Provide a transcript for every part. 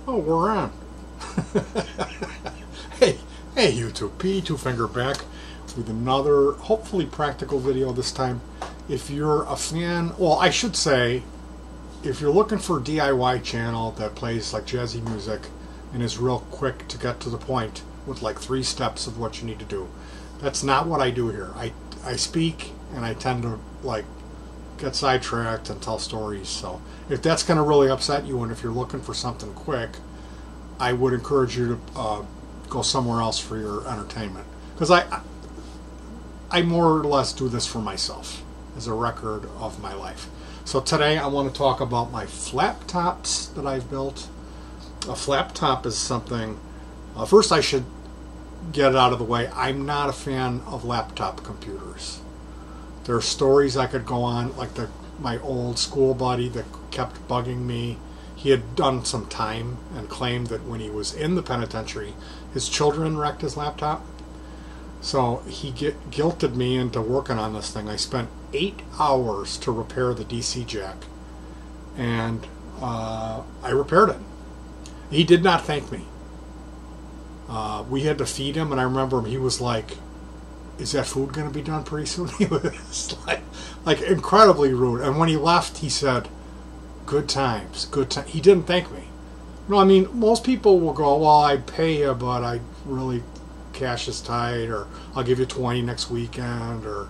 Oh, we're on. Hey, YouTube, Petey Two-Finger back with another, hopefully practical video this time. If you're a fan, well, I should say, if you're looking for a DIY channel that plays like jazzy music and is real quick to get to the point with like 3 steps of what you need to do, that's not what I do here. I speak and I tend to like get sidetracked and tell stories. So if that's going to really upset you and if you're looking for something quick, I would encourage you to go somewhere else for your entertainment, because I more or less do this for myself as a record of my life. So today I want to talk about my flap tops that I've built. A flap top is something, first I should get it out of the way, I'm not a fan of laptop computers. There are stories I could go on, like my old school buddy that kept bugging me. He had done some time and claimed that when he was in the penitentiary, his children wrecked his laptop. So he guilted me into working on this thing. I spent 8 hours to repair the DC jack, and I repaired it. He did not thank me. We had to feed him, and I remember he was like, "Is that food going to be done pretty soon?" He was like incredibly rude. And when he left, he said, "Good times, good times." He didn't thank me. No, I mean, most people will go, "Well, I pay you, but I really, cash is tight," or "I'll give you 20 next weekend," or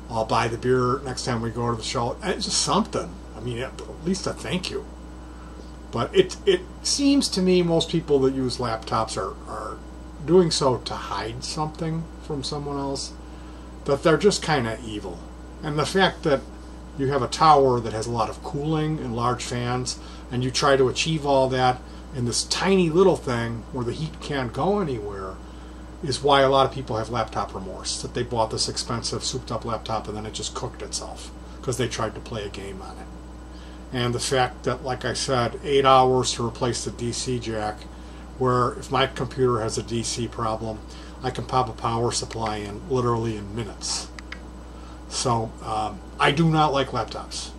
"I'll buy the beer next time we go to the show." It's just something. I mean, at least a thank you. But it seems to me most people that use laptops are doing so to hide something from someone else, that they're just kind of evil. And the fact that you have a tower that has a lot of cooling and large fans, and you try to achieve all that in this tiny little thing where the heat can't go anywhere, is why a lot of people have laptop remorse, that they bought this expensive souped up laptop and then it just cooked itself because they tried to play a game on it. And the fact that, like I said, 8 hours to replace the DC jack, where if my computer has a DC problem, I can pop a power supply in literally in minutes. So I do not like laptops.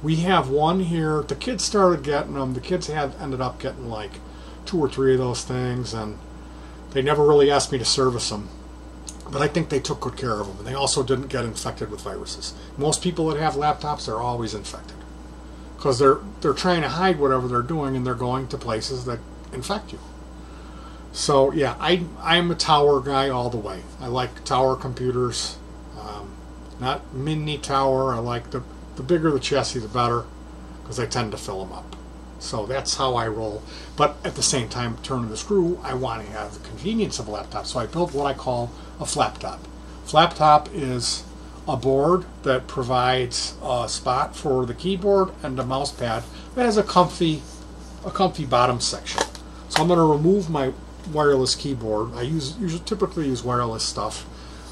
We have one here. The kids started getting them. The kids ended up getting like 2 or 3 of those things, and they never really asked me to service them. But I think they took good care of them, and they also didn't get infected with viruses. Most people that have laptops are always infected, because they're trying to hide whatever they're doing, and they're going to places that infect you. So yeah, I'm a tower guy all the way. I like tower computers, not mini tower. I like the bigger the chassis, the better, because I tend to fill them up. So that's how I roll. But at the same time, turning the screw, I want to have the convenience of a laptop. So I built what I call a flap top. Flap top is a board that provides a spot for the keyboard and the mouse pad that has a comfy bottom section. So I'm going to remove my wireless keyboard. I typically use wireless stuff,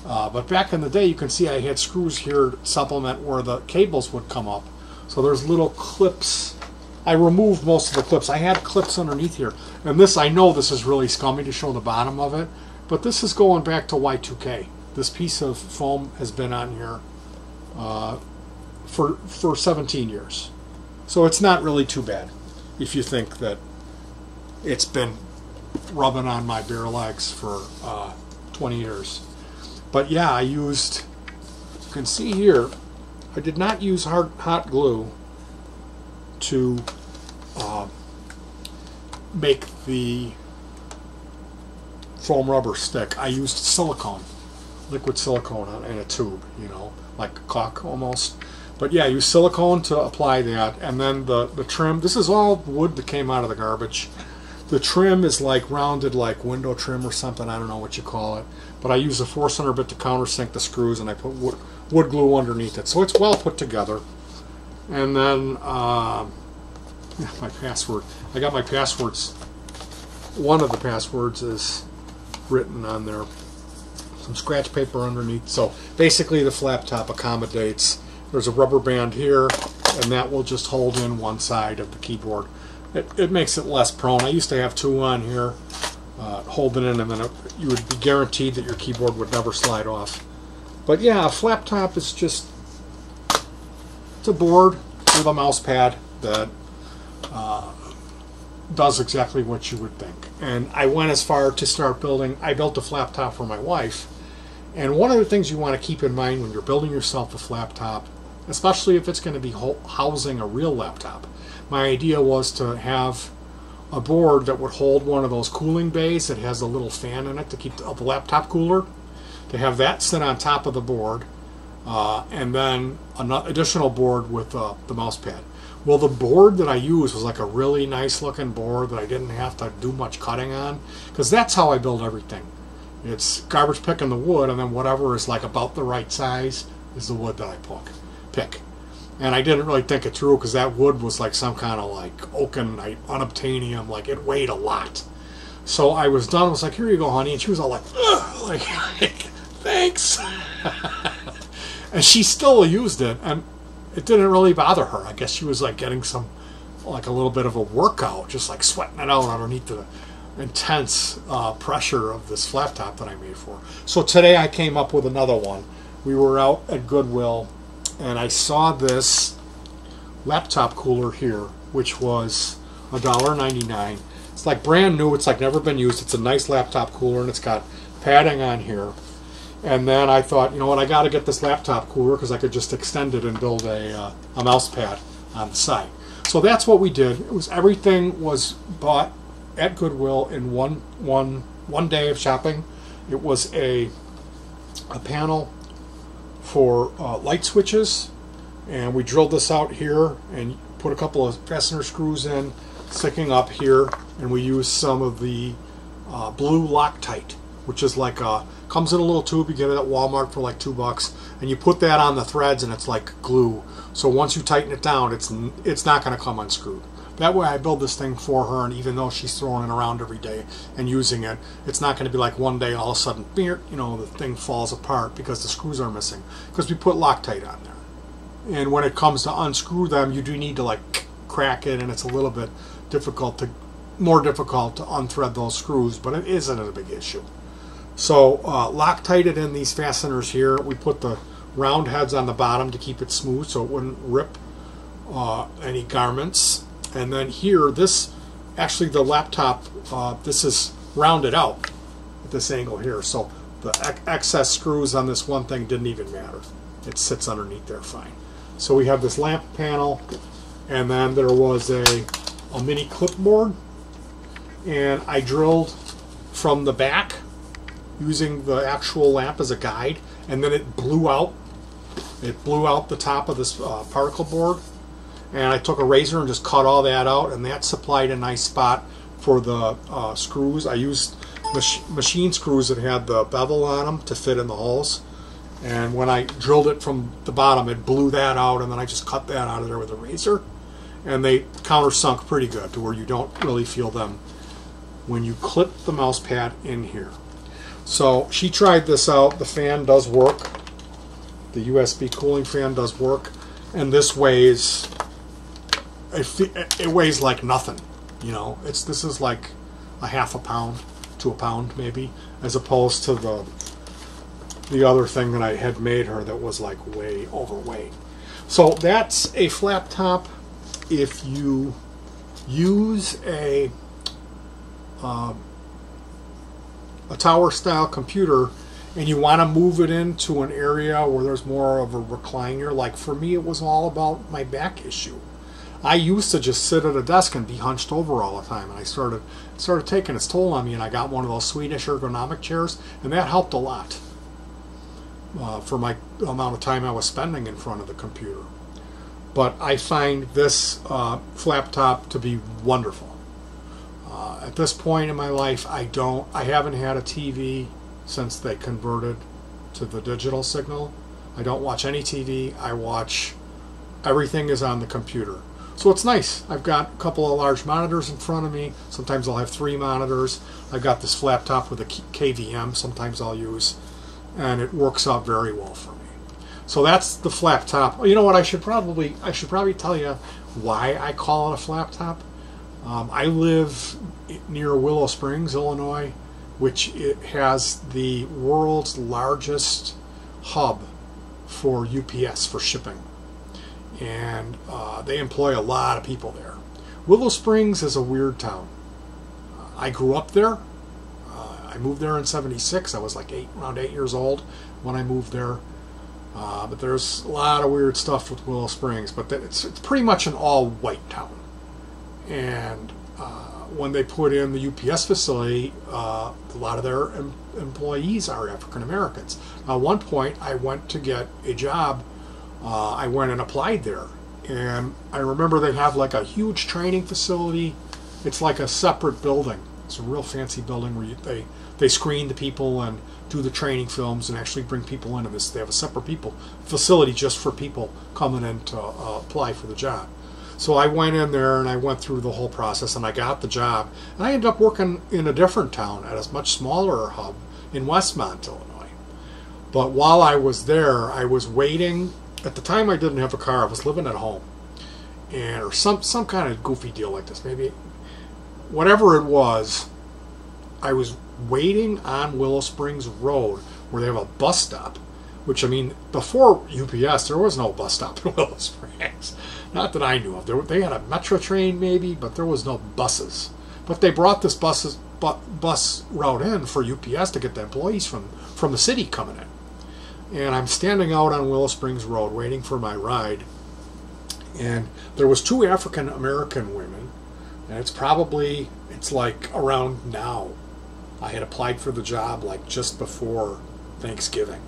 but back in the day, you can see I had screws here to supplement where the cables would come up. So there's little clips. I removed most of the clips. I had clips underneath here, and this, I know this is really scummy to show the bottom of it, but this is going back to Y2K. This piece of foam has been on here for 17 years. So it's not really too bad if you think that it's been rubbing on my bare legs for 20 years. But yeah, I used, you can see here, I did not use hot glue to make the foam rubber stick. I used silicone, liquid silicone in a tube, you know, like caulk almost. But yeah, I used silicone to apply that, and then the trim, this is all wood that came out of the garbage. The trim is like rounded like window trim or something, I don't know what you call it. But I use a 4-center bit to countersink the screws, and I put wood glue underneath it. So it's well put together. And then my password. I got my passwords. One of the passwords is written on there. Some scratch paper underneath. So basically the flap top accommodates. There's a rubber band here, and that will just hold in one side of the keyboard. It makes it less prone. I used to have 2 on here holding in, and then you would be guaranteed that your keyboard would never slide off. But yeah, a flap top is just, it's a board with a mouse pad that does exactly what you would think. And I went as far to start building, I built a flap top for my wife. And one of the things you want to keep in mind when you're building yourself a flap top, especially if it's going to be housing a real laptop, my idea was to have a board that would hold one of those cooling bays that has a little fan in it to keep the laptop cooler, to have that sit on top of the board, and then an additional board with the mouse pad. Well, the board that I used was like a really nice looking board that I didn't have to do much cutting on, because that's how I build everything. It's garbage picking the wood, and then whatever is like about the right size is the wood that I pick. And I didn't really think it through, because that wood was like some kind of like oakenite, unobtainium, like it weighed a lot. So I was done. I was like, "Here you go, honey," and she was all like, "Ugh," like thanks. And she still used it, and it didn't really bother her. I guess she was like getting some, like a little bit of a workout, just like sweating it out underneath the intense pressure of this flap top that I made for her. So today I came up with another one. We were out at Goodwill, and I saw this laptop cooler here, which was $1.99. It's like brand new. It's like never been used. It's a nice laptop cooler, and it's got padding on here. And then I thought, you know what, I got to get this laptop cooler, because I could just extend it and build a mouse pad on the side. So that's what we did. Everything was bought at Goodwill in one day of shopping. It was a panel for light switches, and we drilled this out here and put a couple of fastener screws in, sticking up here, and we used some of the blue Loctite, which is like comes in a little tube. You get it at Walmart for like $2, and you put that on the threads, and it's like glue. So once you tighten it down, it's not going to come unscrewed. That way I build this thing for her, and even though she's throwing it around every day and using it, it's not going to be like one day all of a sudden, you know, the thing falls apart because the screws are missing, because we put Loctite on there. And when it comes to unscrew them, you do need to like crack it, and it's a little bit more difficult to unthread those screws, but it isn't a big issue. So Loctited in these fasteners here. We put the round heads on the bottom to keep it smooth so it wouldn't rip any garments. And then here, actually the laptop, this is rounded out at this angle here. So the excess screws on this one thing didn't even matter. It sits underneath there fine. So we have this lamp panel, and then there was a mini clipboard, and I drilled from the back using the actual lamp as a guide, and then it blew out the top of this particle board, and I took a razor and just cut all that out, and that supplied a nice spot for the screws. I used machine screws that had the bevel on them to fit in the holes, and when I drilled it from the bottom, it blew that out, and then I just cut that out of there with a razor, and they countersunk pretty good to where you don't really feel them when you clip the mouse pad in here. So she tried this out. The fan does work. The USB cooling fan does work, and this weighs, it weighs like nothing. You know, this is like a half a pound to a pound maybe, as opposed to the other thing that I had made her that was like way overweight. So that's a flap top. If you use a tower style computer and you want to move it into an area where there's more of a recliner, like for me it was all about my back issue. I used to just sit at a desk and be hunched over all the time, and I started taking its toll on me, and I got one of those Swedish ergonomic chairs, and that helped a lot for my amount of time I was spending in front of the computer. But I find this flap top to be wonderful. At this point in my life, I haven't had a TV since they converted to the digital signal. I don't watch any TV. Everything is on the computer. So it's nice. I've got a couple of large monitors in front of me. Sometimes I'll have 3 monitors. I've got this flap top with a KVM sometimes I'll use, and it works out very well for me. So that's the flap top. You know what, I should probably tell you why I call it a flap top. I live near Willow Springs, Illinois, which it has the world's largest hub for UPS, for shipping. And they employ a lot of people there. Willow Springs is a weird town. I grew up there. I moved there in '76. I was like around 8 years old when I moved there. But there's a lot of weird stuff with Willow Springs. But it's pretty much an all-white town. And when they put in the UPS facility, a lot of their employees are African Americans. At one point, I went to get a job. I went and applied there. And I remember they have like a huge training facility. It's like a separate building. It's a real fancy building where they screen the people and do the training films and actually bring people into this. They have a separate facility just for people coming in to apply for the job. So I went in there and I went through the whole process and I got the job. And I ended up working in a different town at a much smaller hub in Westmont, Illinois. But while I was there, I was waiting. At the time I didn't have a car. I was living at home. Or some kind of goofy deal like this. Maybe whatever it was, I was waiting on Willow Springs Road where they have a bus stop. Which, I mean, before UPS, there was no bus stop in Willow Springs. Not that I knew of. They had a metro train maybe, but there was no buses. But they brought this bus route in for UPS to get the employees from the city coming in. And I'm standing out on Willow Springs Road waiting for my ride. And there was 2 African American women. And it's like around now. I had applied for the job like just before Thanksgiving.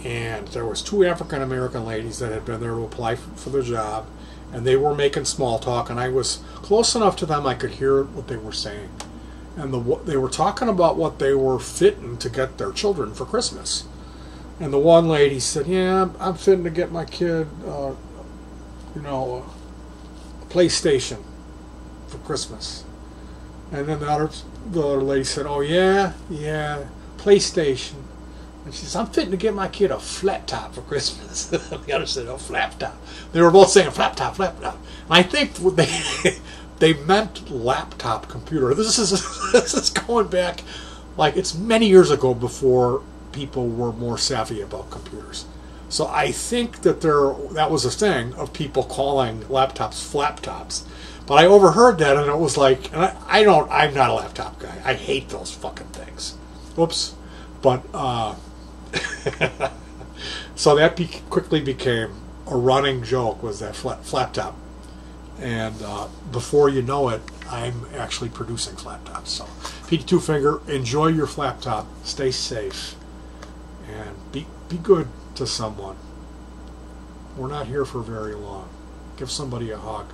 And there was 2 African American ladies that had been there to apply for the job, and they were making small talk, and I was close enough to them I could hear what they were saying. And they were talking about what they were fitting to get their children for Christmas. And the one lady said, "Yeah, I'm fitting to get my kid, a PlayStation for Christmas." And then the other lady said, "Oh yeah, PlayStation." And she says, "I'm fitting to get my kid a flat top for Christmas." The other said, "Oh, flap top." They were both saying flap top, flap top. And I think they meant laptop computer. This is going back, like it's many years ago before people were more savvy about computers. So I think that that was a thing of people calling laptops flap tops. But I overheard that, and it was like, and I'm not a laptop guy. I hate those fucking things. Oops. But so that quickly became a running joke, was that flap top. And before you know it, I'm actually producing flap tops. So Petey Twofinger, enjoy your flap top. Stay safe. And be good to someone. We're not here for very long. Give somebody a hug.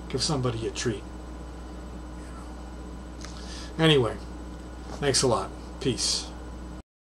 Give somebody a treat. Anyway, thanks a lot. Peace.